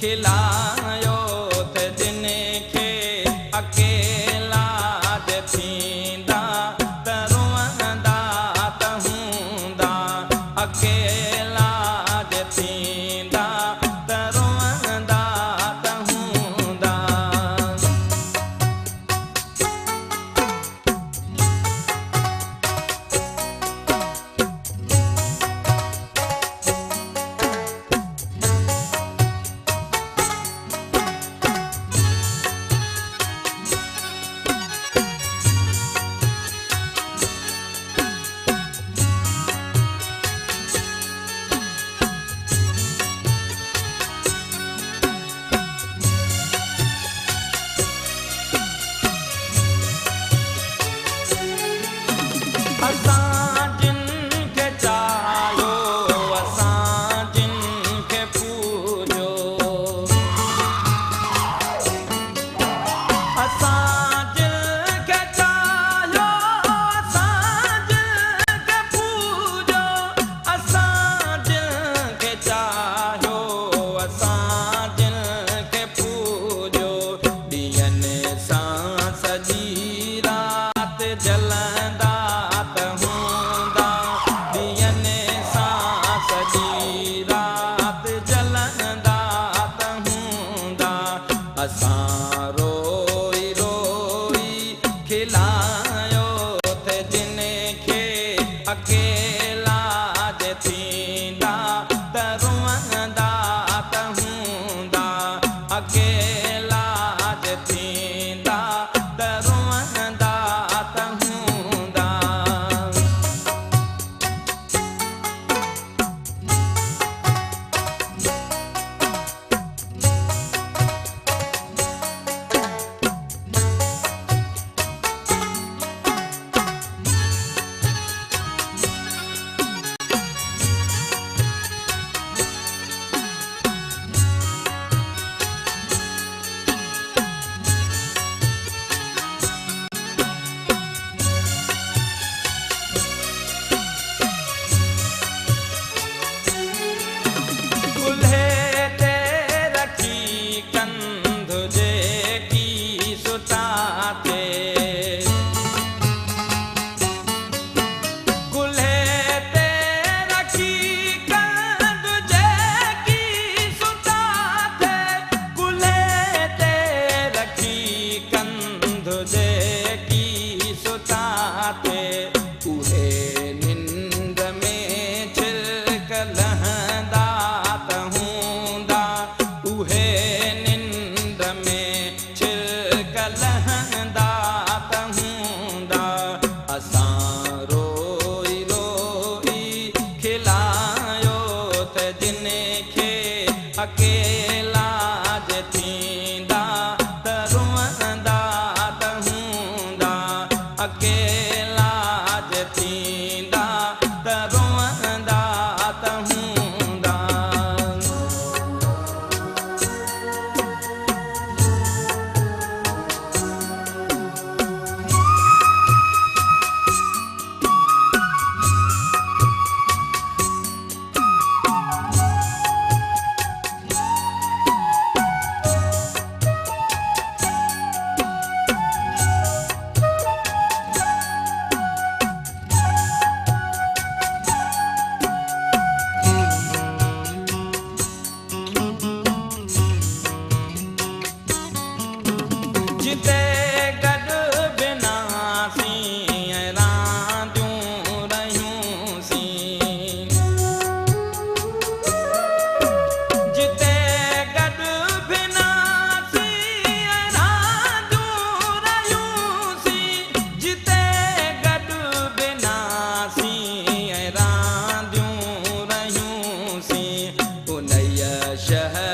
खिलायो त जिनखे अकेला जे थींदा त रोअंदा त हूंदा अकेला जे थींदा त रोअंदा त हूंदा जलंदा त हूंदा ॾींहंनि सां सॼी राति जलंदा त हूंदा असां रोई रोई खिलायो त जिनखे अकेला जे थींदा त रोअंदा त हूंदा अकेला जे थींदा त रोअंदा अकेला जे थींदा त रोअंदा त हूंदा अकेला जे थींदा त रोअंदा त हूंदा जिते गॾु बिनासीं रांदियूं रहियूंसीं जिते गॾु बिनासीं रांदियूं रहियूंसीं जिते गॾु बिनासीं रांदियूं रहियूंसीं उन शहर